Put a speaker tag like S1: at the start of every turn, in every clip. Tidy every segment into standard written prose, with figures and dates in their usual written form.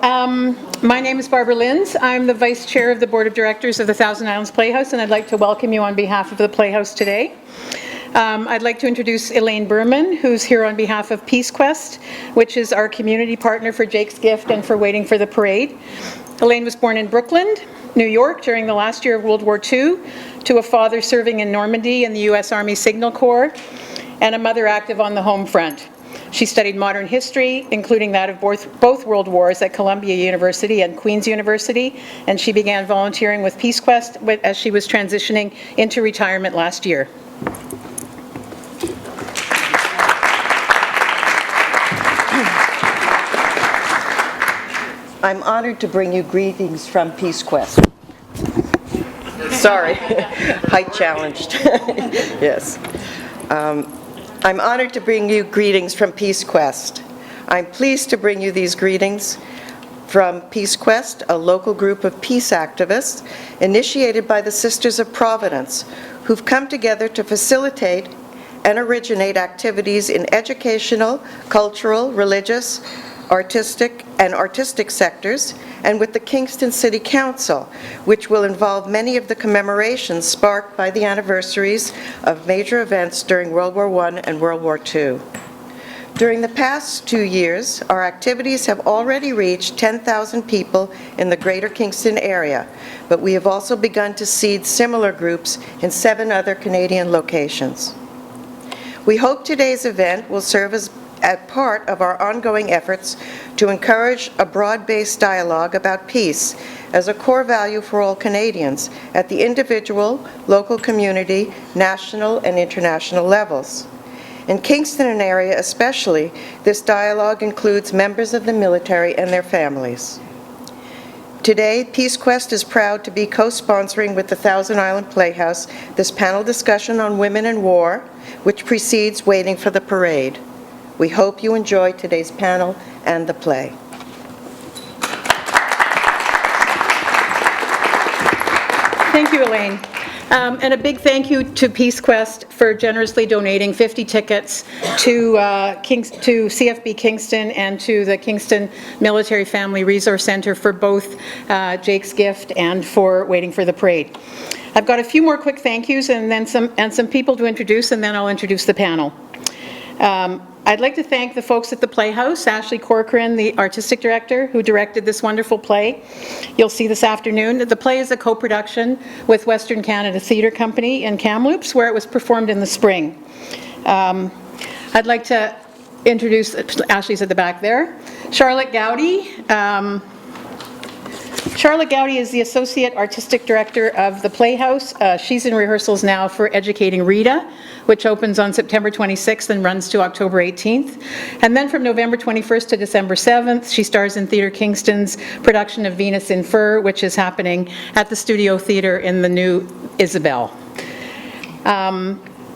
S1: My name is Barbara Linds. I'm the Vice Chair of the Board of Directors of the Thousand Islands Playhouse, and I'd like to welcome you on behalf of the Playhouse today. I'd like to introduce Elaine Berman, who's here on behalf of PeaceQuest, which is our community partner for Jake's Gift and for Waiting for the Parade. Elaine was born in Brooklyn, New York, during the last year of World War II, to a father serving in Normandy in the U.S. Army Signal Corps, and a mother active on the home front. She studied modern history, including that of both World Wars at Columbia University and Queen's University, and she began volunteering with PeaceQuest as she was transitioning into retirement last year.
S2: I'm honored to bring you greetings from PeaceQuest. Sorry, height challenged. Yes. I'm honored to bring you greetings from PeaceQuest. I'm pleased to bring you these greetings from PeaceQuest, a local group of peace activists initiated by the Sisters of Providence, who've come together to facilitate and originate activities in educational, cultural, religious, artistic sectors, and with the Kingston City Council, which will involve many of the commemorations sparked by the anniversaries of major events during World War I and World War II. During the past 2 years, our activities have already reached 10,000 people in the Greater Kingston area, but we have also begun to seed similar groups in 7 other Canadian locations. We hope today's event will serve as part of our ongoing efforts to encourage a broad-based dialogue about peace as a core value for all Canadians at the individual, local community, national, and international levels. In Kingston and area especially, this dialogue includes members of the military and their families. Today, PeaceQuest is proud to be co-sponsoring with the Thousand Island Playhouse this panel discussion on women and war, which precedes Waiting for the Parade. We hope you enjoy today's panel and the play.
S1: Thank you, Elaine. And a big thank you to PeaceQuest for generously donating 50 tickets to CFB Kingston and to the Kingston Military Family Resource Centre for both Jake's Gift and for Waiting for the Parade. I've got a few more quick thank yous and then some people to introduce, and then I'll introduce the panel. I'd like to thank the folks at the Playhouse, Ashley Corcoran, the artistic director, who directed this wonderful play. You'll see this afternoon. The play is a co-production with Western Canada Theatre Company in Kamloops, where it was performed in the spring. I'd like to introduce, Ashley's at the back there, Charlotte Gowdy. Charlotte Gowdy is the Associate Artistic Director of the Playhouse. She's in rehearsals now for Educating Rita, which opens on September 26th and runs to October 18th. And then from November 21st to December 7th, she stars in Theatre Kingston's production of Venus in Fur, which is happening at the Studio Theatre in the new Isabel.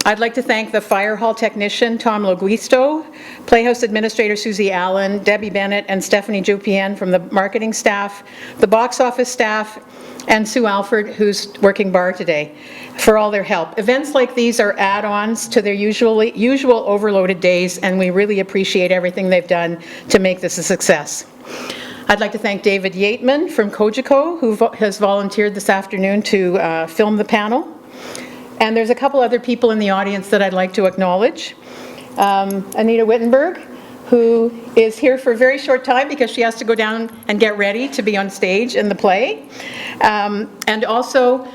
S1: I'd like to thank the fire hall technician, Tom Loguisto, Playhouse Administrator Susie Allen, Debbie Bennett, and Stephanie Jupien from the marketing staff, the box office staff, and Sue Alford, who's working bar today, for all their help. Events like these are add-ons to their usual overloaded days, and we really appreciate everything they've done to make this a success. I'd like to thank David Yateman from Cogeco, who has volunteered this afternoon to film the panel. And there's a couple other people in the audience that I'd like to acknowledge. Anita Wittenberg, who is here for a very short time because she has to go down and get ready to be on stage in the play. And also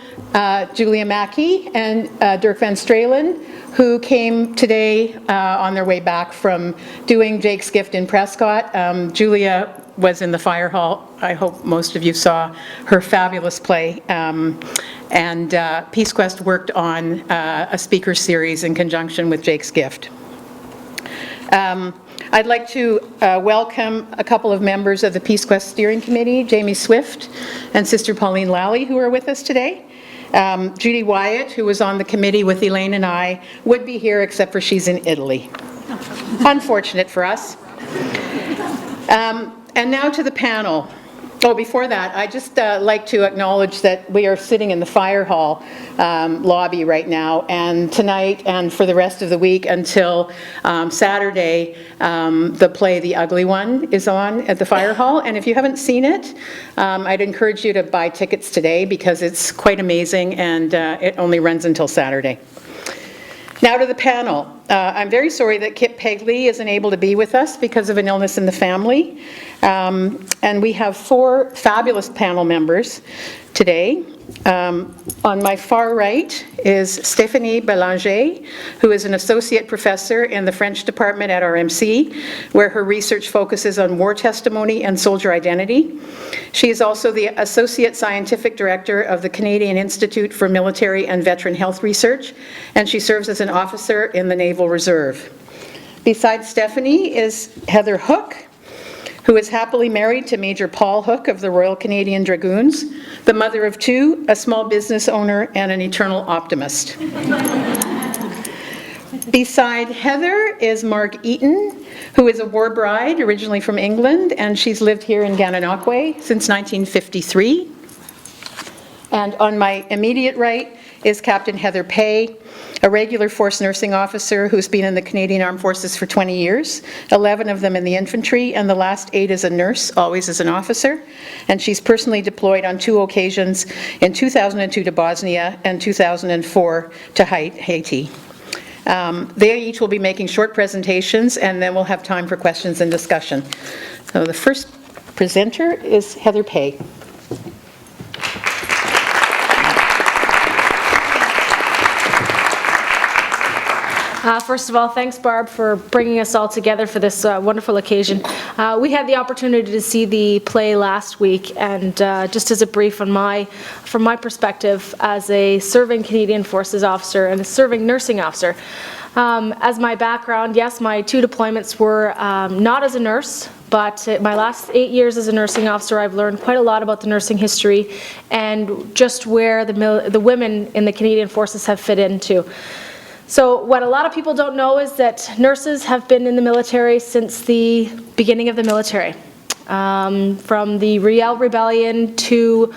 S1: Julia Mackey and Dirk Van Stralen, who came today on their way back from doing Jake's Gift in Prescott. Julia was in the fire hall. I hope most of you saw her fabulous play. And PeaceQuest worked on a speaker series in conjunction with Jake's Gift. I'd like to welcome a couple of members of the PeaceQuest Steering Committee, Jamie Swift and Sister Pauline Lally, who are with us today. Judy Wyatt, who was on the committee with Elaine and I, would be here except for she's in Italy. Unfortunate for us. And now to the panel. Oh, before that, I just like to acknowledge that we are sitting in the fire hall lobby right now, and tonight and for the rest of the week until Saturday, the play The Ugly One is on at the fire hall, and if you haven't seen it, I'd encourage you to buy tickets today because it's quite amazing, and it only runs until Saturday. Now to the panel. I'm very sorry that Kip Pegley isn't able to be with us because of an illness in the family. And we have 4 fabulous panel members today. On my far right is Stéphanie Bélanger, who is an associate professor in the French department at RMC, where her research focuses on war testimony and soldier identity. She is also the associate scientific director of the Canadian Institute for Military and Veteran Health Research, and she serves as an officer in the Naval Reserve. Besides Stéphanie is Heather Hook, who is happily married to Major Paul Hook of the Royal Canadian Dragoons, the mother of 2, a small business owner, and an eternal optimist. Beside Heather is Marg Eaton, who is a war bride, originally from England, and she's lived here in Gananoque since 1953. And on my immediate right is Captain Heather Pay, a regular force nursing officer who's been in the Canadian Armed Forces for 20 years, 11 of them in the infantry, and the last 8 as a nurse, always as an officer. And she's personally deployed on 2 occasions, in 2002 to Bosnia and 2004 to Haiti. They each will be making short presentations, and then we'll have time for questions and discussion. So the first presenter is Heather Pay.
S3: First of all, thanks, Barb, for bringing us all together for this wonderful occasion. We had the opportunity to see the play last week, and just as a brief from my perspective as a serving Canadian Forces officer and a serving nursing officer, as my background, yes, my 2 deployments were not as a nurse, but my last 8 years as a nursing officer, I've learned quite a lot about the nursing history and just where the women in the Canadian Forces have fit into. So what a lot of people don't know is that nurses have been in the military since the beginning of the military. From the Riel Rebellion to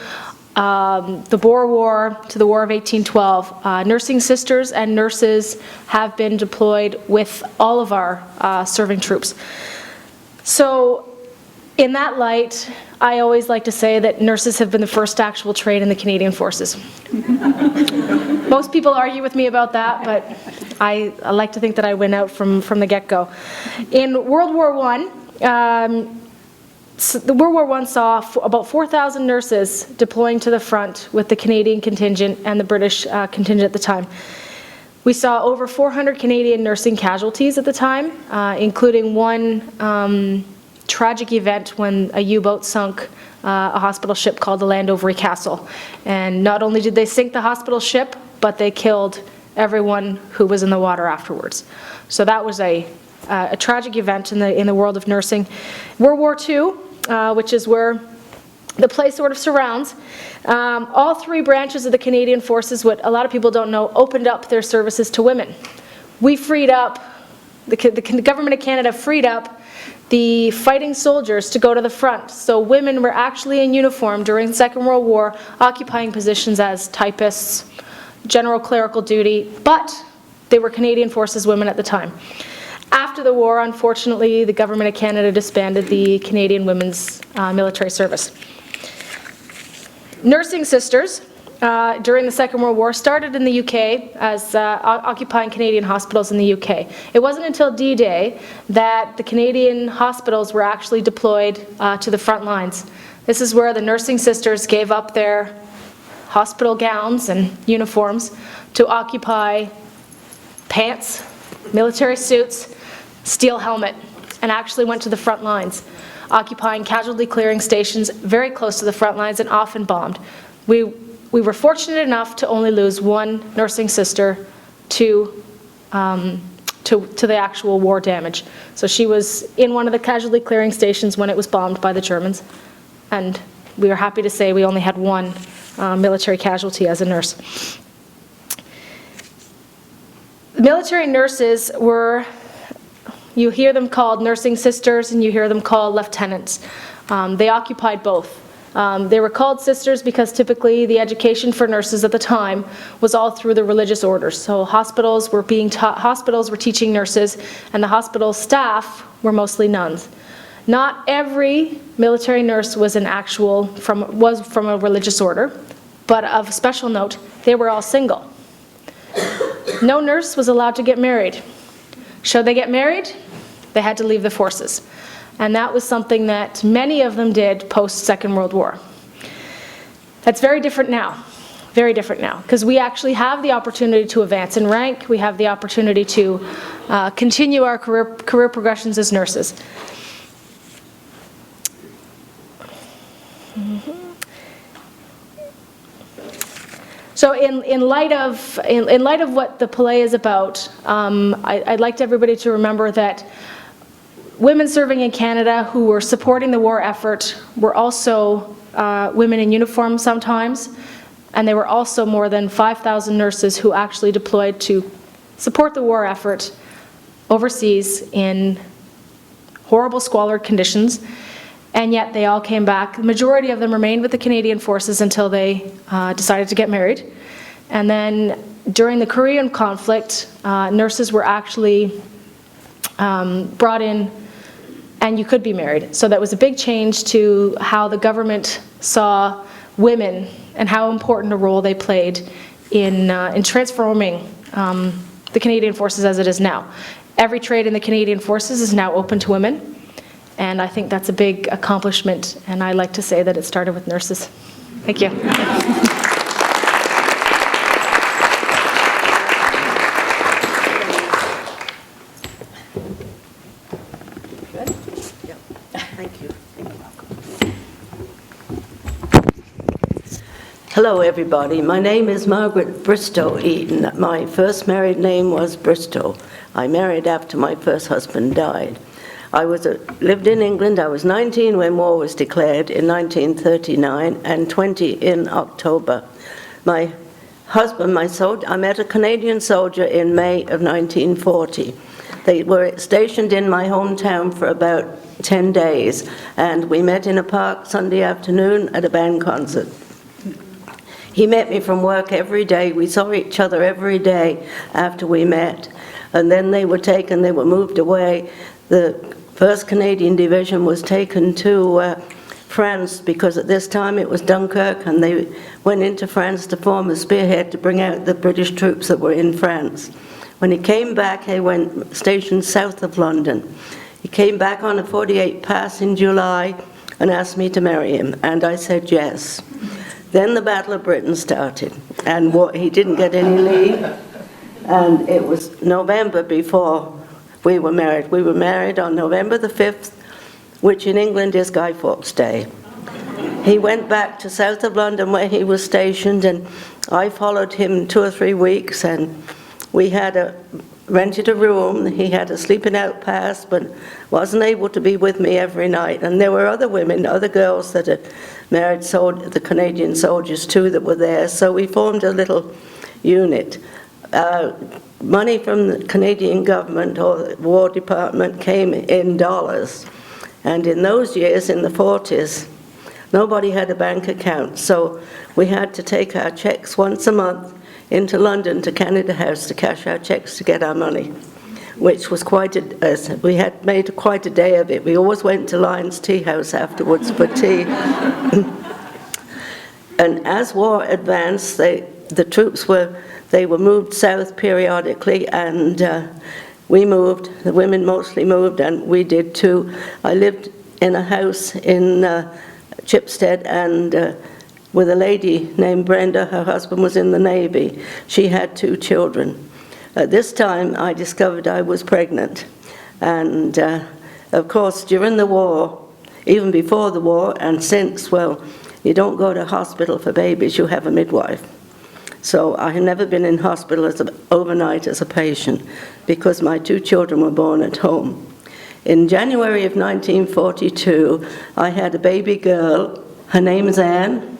S3: the Boer War to the War of 1812, nursing sisters and nurses have been deployed with all of our serving troops. So in that light, I always like to say that nurses have been the first actual trade in the Canadian Forces. Most people argue with me about that, but I like to think that I win out from the get-go. In World War I, the World War I saw about 4,000 nurses deploying to the front with the Canadian contingent and the British contingent at the time. We saw over 400 Canadian nursing casualties at the time, including one tragic event when a U-boat sunk a hospital ship called the Landovery Castle. And not only did they sink the hospital ship, but they killed everyone who was in the water afterwards. So that was a tragic event in the world of nursing. World War II, which is where the play sort of surrounds, all 3 branches of the Canadian Forces, what a lot of people don't know, opened up their services to women. We freed up, the government of Canada freed up the fighting soldiers to go to the front. So women were actually in uniform during the Second World War, occupying positions as typists, general clerical duty, but they were Canadian Forces women at the time. After the war, unfortunately, the government of Canada disbanded the Canadian Women's Military Service. Nursing sisters during the Second World War started in the UK as occupying Canadian hospitals in the UK. It wasn't until D-Day that the Canadian hospitals were actually deployed to the front lines. This is where the nursing sisters gave up their hospital gowns and uniforms to occupy pants, military suits, steel helmet, and actually went to the front lines, occupying casualty clearing stations very close to the front lines and often bombed. We were fortunate enough to only lose 1 nursing sister to the actual war damage. So she was in one of the casualty clearing stations when it was bombed by the Germans, and we are happy to say we only had 1 military casualty as a nurse. The military nurses were, you hear them called nursing sisters and you hear them called lieutenants. They occupied both. They were called sisters because typically the education for nurses at the time was all through the religious orders. So hospitals were teaching nurses, and the hospital staff were mostly nuns. Not every military nurse was from a religious order, but of special note, they were all single. No nurse was allowed to get married. Should they get married, they had to leave the forces. And that was something that many of them did post-Second World War. That's very different now, because we actually have the opportunity to advance in rank. We have the opportunity to continue our career progressions as nurses. So in light of what the play is about, I'd like everybody to remember that women serving in Canada who were supporting the war effort were also women in uniform sometimes, and there were also more than 5,000 nurses who actually deployed to support the war effort overseas in horrible, squalid conditions. And yet they all came back. The majority of them remained with the Canadian Forces until they decided to get married. And then during the Korean conflict, nurses were actually brought in, and you could be married. So that was a big change to how the government saw women and how important a role they played in transforming the Canadian Forces as it is now. Every trade in the Canadian Forces is now open to women. And I think that's a big accomplishment, and I like to say that it started with nurses. Thank you.
S2: Good? Yeah. Thank you.
S4: Hello, everybody. My name is Margaret Bristow Eaton. My first married name was Bristow. I married after my first husband died. I lived in England. I was 19 when war was declared in 1939 and 20 in October. My husband, I met a Canadian soldier in May of 1940. They were stationed in my hometown for about 10 days, and we met in a park Sunday afternoon at a band concert. He met me from work every day. We saw each other every day after we met, and then they were moved away. The 1st Canadian Division was taken to France, because at this time it was Dunkirk, and they went into France to form a spearhead to bring out the British troops that were in France. When he came back, he went stationed south of London. He came back on a 48 pass in July and asked me to marry him, and I said yes. Then the Battle of Britain started, and he didn't get any leave, and it was November before we were married. We were married on November the 5th, which in England is Guy Fawkes Day. He went back to south of London where he was stationed, and I followed him 2 or 3 weeks, and we rented a room. He had a sleeping out pass, but wasn't able to be with me every night. And there were other women, other girls that had married the Canadian soldiers too that were there, so we formed a little unit. Money from the Canadian government or the War Department came in dollars. And in those years, in the 40s, nobody had a bank account. So we had to take our checks once a month into London to Canada House to cash our checks to get our money, which was we had made quite a day of it. We always went to Linds Tea House afterwards for tea. And as war advanced, the troops were moved south periodically, and we moved. The women mostly moved, and we did too. I lived in a house in Chipstead, and with a lady named Brenda. Her husband was in the Navy. She had 2 children. At this time, I discovered I was pregnant. And of course, during the war, even before the war and since, well, you don't go to hospital for babies, you have a midwife. So I had never been in hospital overnight as a patient, because my 2 children were born at home. In January of 1942, I had a baby girl. Her name is Anne.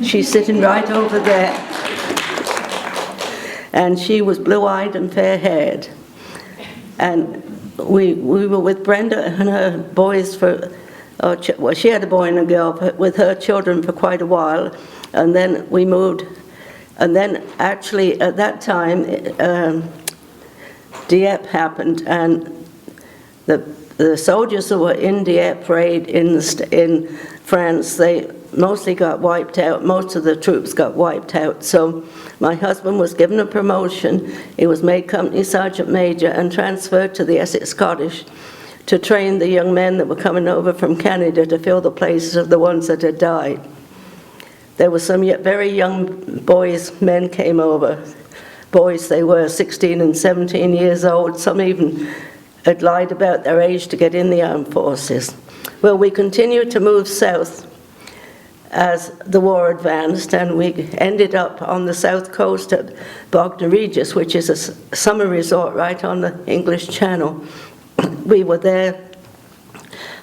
S4: She's sitting right over there. And she was blue-eyed and fair-haired. And we were with Brenda and her boys for well, she had a boy and a girl with her children for quite a while, and then we moved. And then actually at that time, Dieppe happened, and the soldiers who were in Dieppe raid in France, they mostly got wiped out. Most of the troops got wiped out. So my husband was given a promotion. He was made company sergeant major and transferred to the Essex Scottish to train the young men that were coming over from Canada to fill the places of the ones that had died. There were some very young men came over. Boys, they were 16 and 17 years old. Some even had lied about their age to get in the armed forces. Well, we continued to move south as the war advanced, and we ended up on the south coast at Bognor Regis, which is a summer resort right on the English Channel. We were there,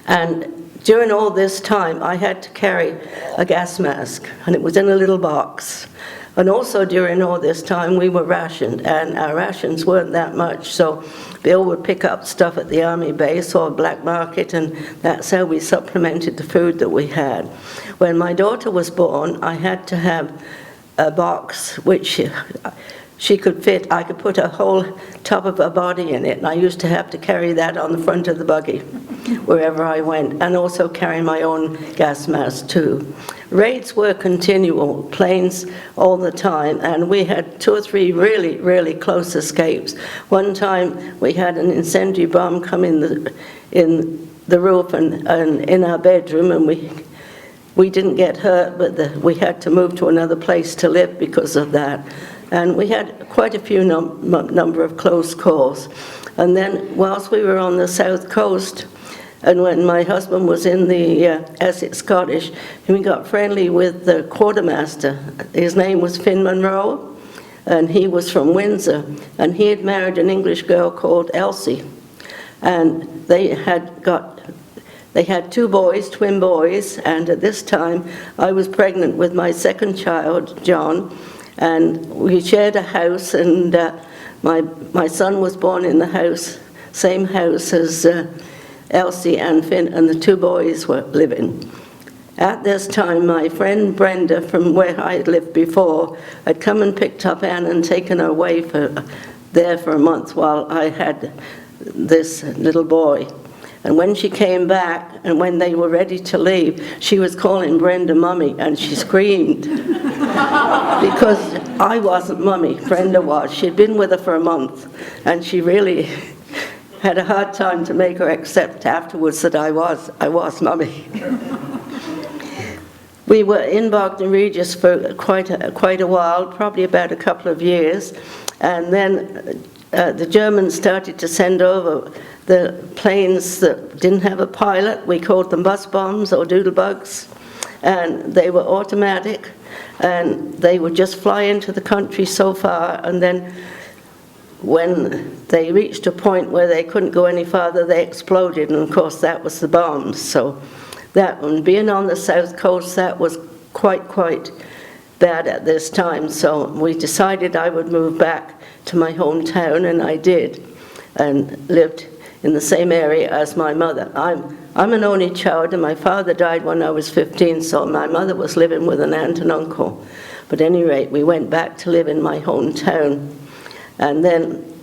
S4: and during all this time, I had to carry a gas mask, and it was in a little box. And also during all this time, we were rationed, and our rations weren't that much, so Bill would pick up stuff at the army base or black market, and that's how we supplemented the food that we had. When my daughter was born, I had to have a box which she could fit. I could put a whole top of her body in it, and I used to have to carry that on the front of the buggy wherever I went, and also carry my own gas mask too. Raids were continual, planes all the time, and we had 2 or 3 really, really close escapes. One time we had an incendiary bomb come in the roof and in our bedroom, and we didn't get hurt, but we had to move to another place to live because of that. And we had quite a few number of close calls. And then whilst we were on the south coast, and when my husband was in the Essex Scottish, we got friendly with the quartermaster. His name was Finn Monroe, and he was from Windsor, and he had married an English girl called Elsie. And they had 2 boys, twin boys, and at this time I was pregnant with my second child, John, and we shared a house, and my son was born in the house, same house as Elsie and Finn, and the 2 boys were living. At this time, my friend Brenda, from where I had lived before, had come and picked up Anne and taken her away there for a month while I had this little boy. And when she came back, and when they were ready to leave, she was calling Brenda Mummy, and she screamed. Because I wasn't Mummy, Brenda was. She'd been with her for a month, and she really had a hard time to make her accept afterwards that I was Mummy. We were in Bognor Regis for quite a while, probably about a couple of years, and then the Germans started to send over the planes that didn't have a pilot. We called them bus bombs or doodlebugs, and they were automatic, and they would just fly into the country so far, and then when they reached a point where they couldn't go any farther, they exploded, and of course that was the bombs. So that one, being on the south coast, that was quite bad at this time. So we decided I would move back to my hometown, and I did, and lived in the same area as my mother. I'm an only child, and my father died when I was 15, so my mother was living with an aunt and uncle. But at any rate, we went back to live in my hometown. And then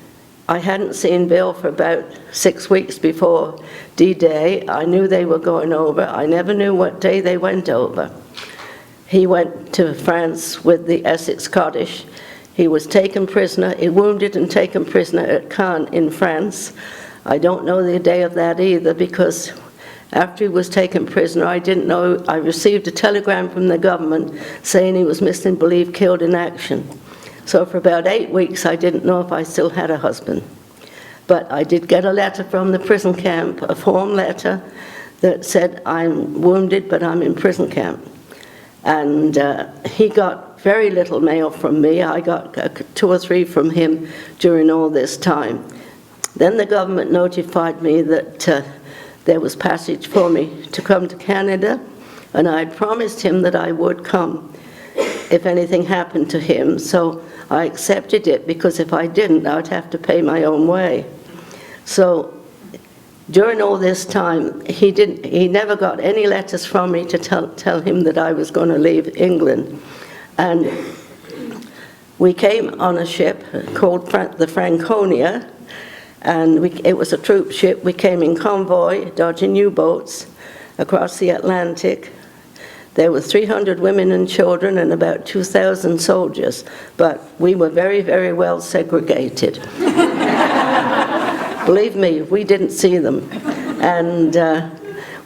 S4: I hadn't seen Bill for about 6 weeks before D-Day. I knew they were going over. I never knew what day they went over. He went to France with the Essex Scottish. He was taken prisoner, wounded and taken prisoner at Caen in France. I don't know the day of that either, because after he was taken prisoner, I didn't know. I received a telegram from the government saying he was missing, believed killed in action. So for about 8 weeks, I didn't know if I still had a husband. But I did get a letter from the prison camp, a form letter that said, I'm wounded, but I'm in prison camp. And he got very little mail from me. I got 2 or 3 from him during all this time. Then the government notified me that there was passage for me to come to Canada, and I had promised him that I would come if anything happened to him. So I accepted it, because if I didn't, I would have to pay my own way. So During all this time, he never got any letters from me to tell him that I was going to leave England. And we came on a ship called the Franconia, and it was a troop ship. We came in convoy, dodging U-boats across the Atlantic. There were 300 women and children and about 2,000 soldiers, but we were very, very well segregated. Believe me, we didn't see them. And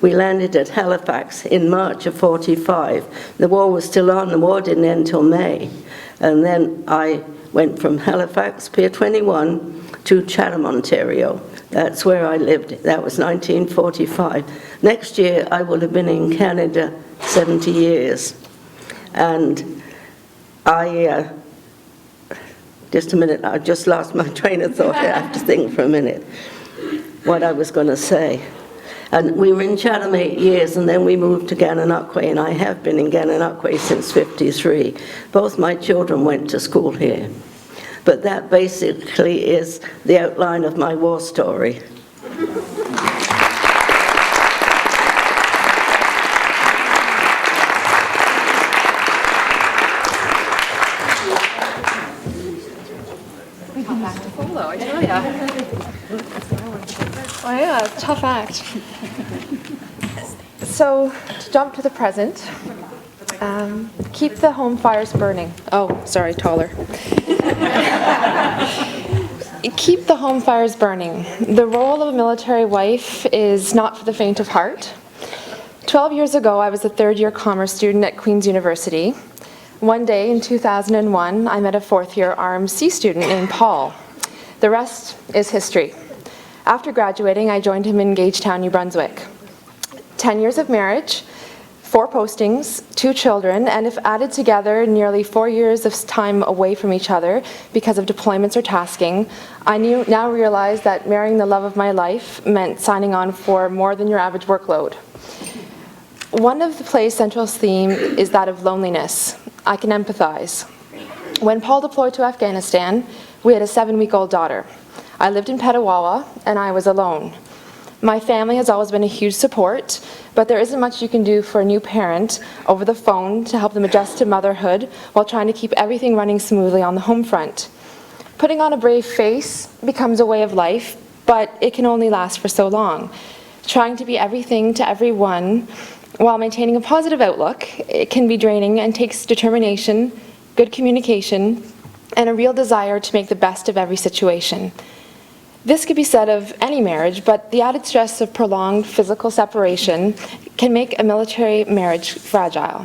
S4: we landed at Halifax in March of '45. The war was still on. The war didn't end till May. And then I went from Halifax, Pier 21, to Chatham, Ontario. That's where I lived. That was 1945. Next year, I will have been in Canada 70 years. And just a minute, I just lost my train of thought. I have to think for a minute what I was going to say. And we were in Chatham 8 years, and then we moved to Gananoque, and I have been in Gananoque since '53. Both my children went to school here. But that basically is the outline of my war story.
S5: Oh yeah, tough act. So, to jump to the present, keep the home fires burning. Oh, sorry, taller. Keep the home fires burning. The role of a military wife is not for the faint of heart. 12 years ago, I was a third-year commerce student at Queen's University. One day in 2001, I met a fourth-year RMC student named Paul. The rest is history. After graduating, I joined him in Gagetown, New Brunswick. 10 years of marriage, 4 postings, 2 children, and if added together, nearly 4 years of time away from each other because of deployments or tasking, I now realize that marrying the love of my life meant signing on for more than your average workload. One of the play's central theme is that of loneliness. I can empathize. When Paul deployed to Afghanistan, we had a 7-week-old daughter. I lived in Petawawa, and I was alone. My family has always been a huge support, but there isn't much you can do for a new parent over the phone to help them adjust to motherhood while trying to keep everything running smoothly on the home front. Putting on a brave face becomes a way of life, but it can only last for so long. Trying to be everything to everyone while maintaining a positive outlook, it can be draining and takes determination, good communication, and a real desire to make the best of every situation. This could be said of any marriage, but the added stress of prolonged physical separation can make a military marriage fragile.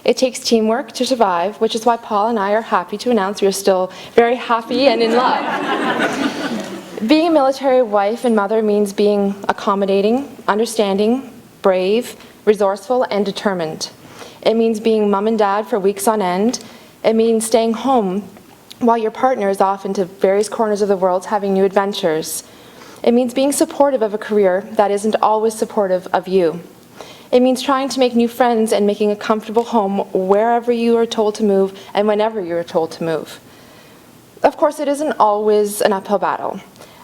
S5: It takes teamwork to survive, which is why Paul and I are happy to announce we are still very happy and in love. Being a military wife and mother means being accommodating, understanding, brave, resourceful, and determined. It means being mom and dad for weeks on end. It means staying home while your partner is off into various corners of the world having new adventures. It means being supportive of a career that isn't always supportive of you. It means trying to make new friends and making a comfortable home wherever you are told to move and whenever you are told to move. Of course, it isn't always an uphill battle.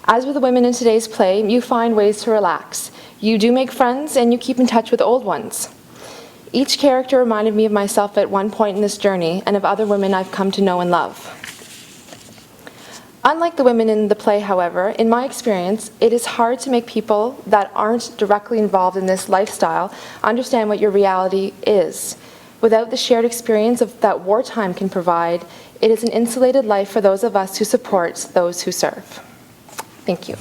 S5: As with the women in today's play, you find ways to relax. You do make friends and you keep in touch with old ones. Each character reminded me of myself at one point in this journey and of other women I've come to know and love. Unlike the women in the play, however, in my experience, it is hard to make people that aren't directly involved in this lifestyle understand what your reality is. Without the shared experience that wartime can provide, it is an insulated life for those of us who support those who serve. Thank you.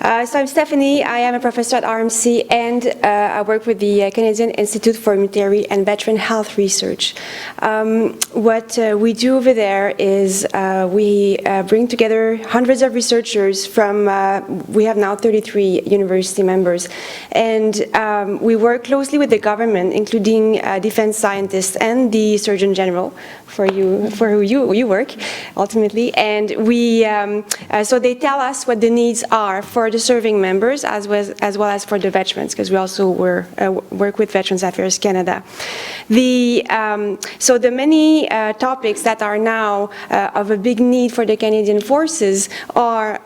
S6: Hi, so I'm Stephanie. I am a professor at RMC, and I work with the Canadian Institute for Military and Veteran Health Research. What we do over there is we bring together hundreds of researchers from, we have now 33 university members, and we work closely with the government, including defense scientists and the Surgeon General, for who you work, ultimately. And we, so they tell us what the needs are for the serving members as well as for the veterans, because we also work with Veterans Affairs Canada. So the many topics that are now of a big need for the Canadian Forces are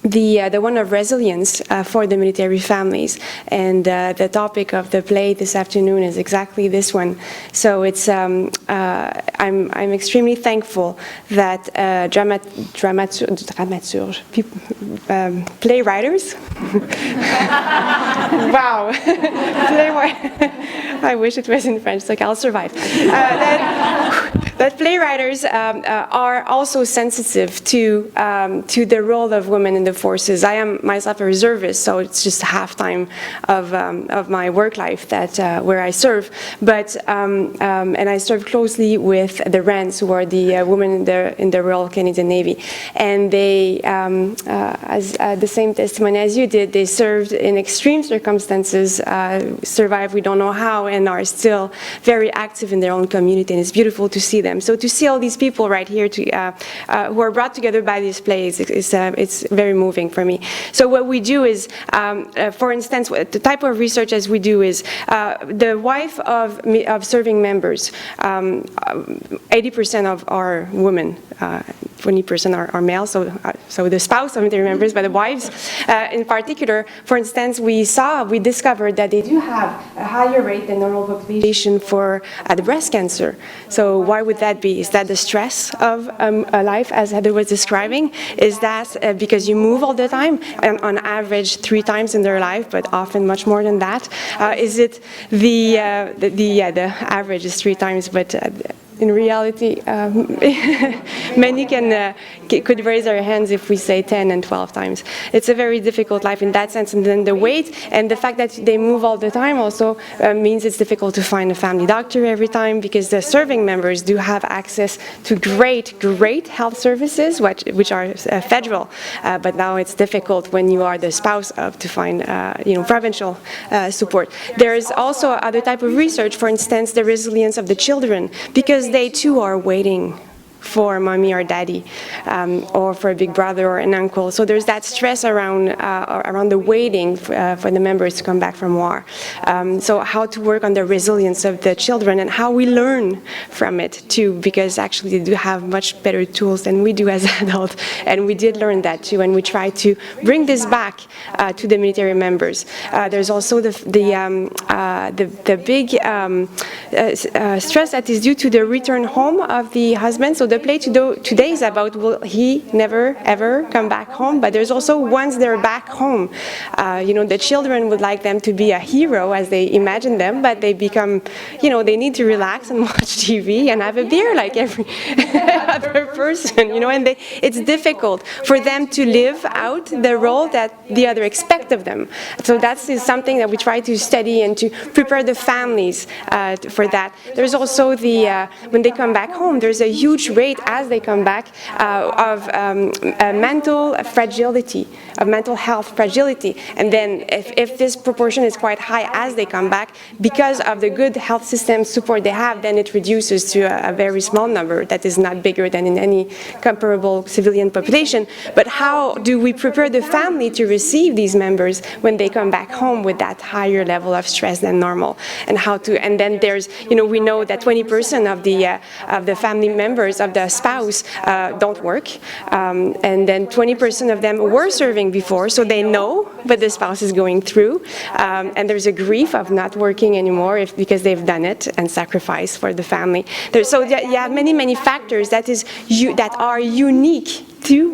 S6: the one of resilience for the military families, and the topic of the play this afternoon is exactly this one. So it's I'm extremely thankful that playwriters. Wow, I wish it was in French, like I'll survive. That playwriters are also sensitive to the role of women in the forces. I am myself a reservist, so it's just half time of my work life that where I serve. But and I serve closely with the Rands, who are the women in the Royal Canadian Navy, and they, as the same testimony as you did, they served in extreme circumstances, survived we don't know how, and are still very active in their own community. And it's beautiful to see them. So to see all these people right here who are brought together by these plays, it's very moving for me. So what we do is, for instance, the type of research as we do is the wife of serving members. 80% of our women, 20% are male, so the spouse of military members, but the wives in particular. For instance, we discovered that they do have a higher rate than normal population for the breast cancer. So why would that be? Is that the stress of a life, as Heather was describing? Is that because you move all the time, and on average 3 times in their life, but often much more than that? Is it the average is 3 times, but in reality, many could raise their hands if we say 10 and 12 times. It's a very difficult life in that sense, and then the weight and the fact that they move all the time also means it's difficult to find a family doctor every time, because the serving members do have access to great health services, which are federal, but now it's difficult when you are the spouse of to find provincial support. There's also other type of research, for instance, the resilience of the children, because they too are waiting for mommy or daddy, or for a big brother or an uncle. So there's that stress around the waiting for the members to come back from war. So how to work on the resilience of the children and how we learn from it too, because actually they do have much better tools than we do as adults, and we did learn that too, and we try to bring this back to the military members. There's also the big stress that is due to the return home of the husband. So the play today is about will he never ever come back home, but there's also once they're back home, the children would like them to be a hero as they imagine them, but they become, they need to relax and watch TV and have a beer like every other person, and it's difficult for them to live out the role that the other expect of them. So that's something that we try to study and to prepare the families for that. There's also when they come back home, there's a huge rate as they come back of mental fragility, of mental health fragility. And then if this proportion is quite high as they come back, because of the good health system support they have, then it reduces to a very small number that is not bigger than in any comparable civilian population. But how do we prepare the family to receive these members when they come back home with that higher level of stress than normal? And then there's, we know that 20% of the family members of the spouse don't work, and then 20% of them were serving before, so they know what the spouse is going through, and there's a grief of not working anymore because they've done it and sacrificed for the family. So you have many factors that are unique to